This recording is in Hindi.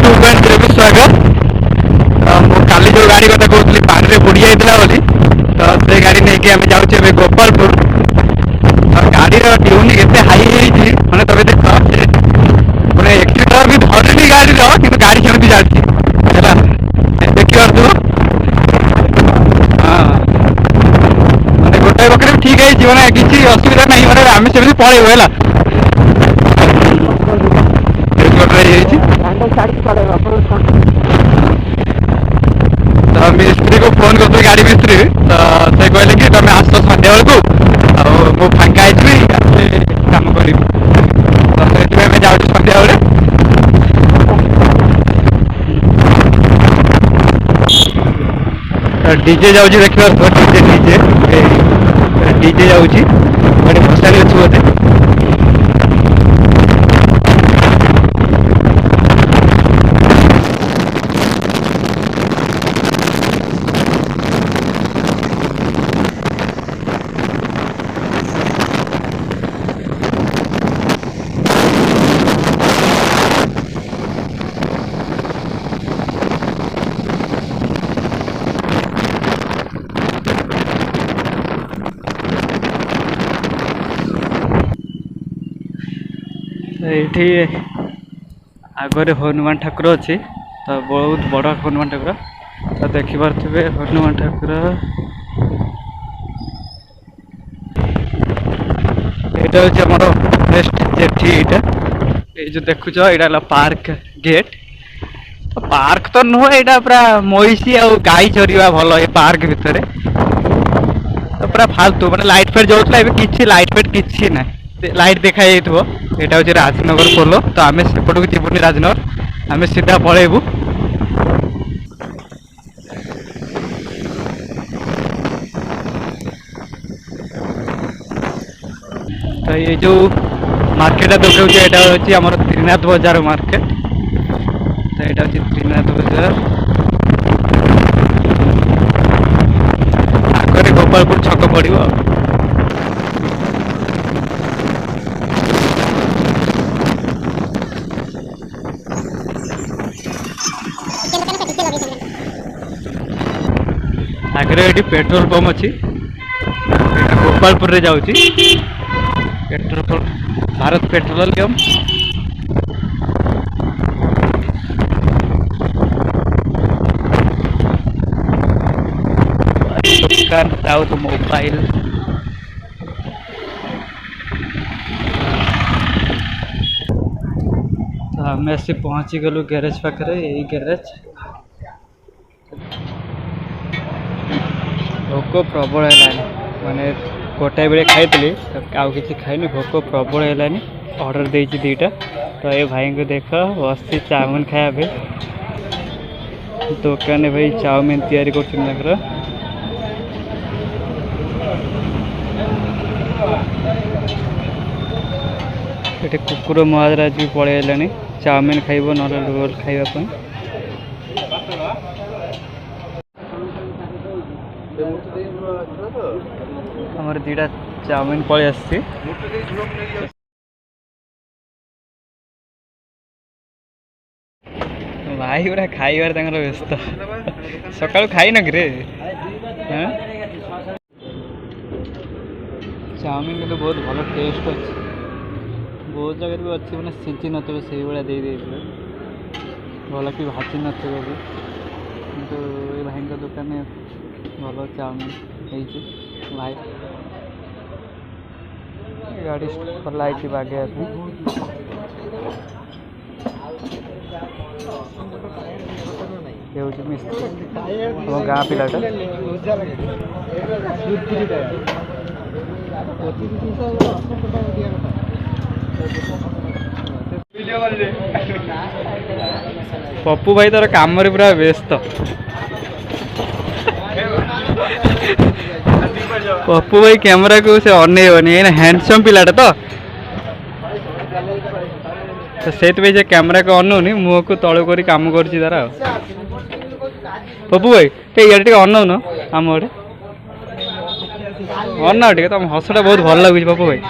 पार्ट-02 को स्वागत। काली जो गाड़ी कथा कहती पानी में बुड़ी जाता बोली तो से गाड़ी नहीं कि आम जाऊे गोपालपुर। गाड़ी ट्यून एत हाई मैंने तुम देख मैंने एक्सीटर भी धरनी गाड़ी कि गाड़ी केमी जाती है देखी पार्थ। हाँ मैंने गोटाए पकड़े ठीक है मैंने किसी असुविधा नहीं मैंने आम से पलैबू है तो मिस्त्री को फोन कर गाड़ी मिस्त्री तो से कहले कि तुम आस सन्ध्या बेलू मु फांका कम कर तो जाऊँ सन्ध्या बेले डीजे जाऊँ देखिए डीजे डीजे जाऊँ भसाणी अच्छी बोधे ये आगे हनुमान ठाकुर अच्छी तो बहुत बड़ हनुमान ठाकुर तो देखिपे हनुमान ठाकुर यहाँ हूँ आम नेक्स्ट जेठी ये जो देखुच यहाँ पार्क गेट तो पार्क तो नुह यहाँ पूरा महिषी आ गाई चरवा भल ये पार्क भितर तो पूरा फालतू मैंने लाइट फेट जाऊला कि लाइट फेट किसी ना लाइट देखा यहाँ हूँ राजनगर पोलो तो आम सेपट को जीवनी राजनगर आम सीधा पलैबू। तो ये जो मार्केट देखा यहाँ हूँ आम त्रिनाथ बाजार मार्केट तो यहाँ हूँ त्रिनाथ बाजार आगे गोपालपुर छक पड़ो। आगे ये पेट्रोल पंप अच्छी गोपालपुर रे जाऊँ पेट्रोल पंप भारत पेट्रोलियम दुकान साउथ मोबाइल तो आम आसी पहुँची गलु गैरेज पाखे यही गैरेज भोक प्रबल है माने गोटाए बेले खाई आउ कि खाई भोक प्रबल है ऑर्डर दे दीटा तो ये भाई को देख बस चाउमिन खाया दुकान भाई चाउमिन तैयारी कर कुकुर महाराज भी पलैलानी चाउमिन खाइब ना रोल खाइबा हमारे दीटा चाउमिन पलि आसी भाई गुरा खाइबार व्यस्त सकाल खाई न कि चाउमिन के तो बहुत भल टेस्ट अच्छे बहुत जगह भी अच्छी मैंने सींची न से दे भल कि भाजी न भी किंतु ये भाई दुकान भल चाउमिन भाई गाड़ी खोला बागे मिस्त्री गाँ पिलाटा पप्पू भाई तार काम पूरा व्यस्त पप्पू भाई कैमरा को से अनेबनी हैंडसम पिलाटा तो से कैमरा को अनौनी मुह को तल कर कम कर पप्पू भाई ये अनौ न आम अना तुम हसटा बहुत भल लगुच पप्पू भाई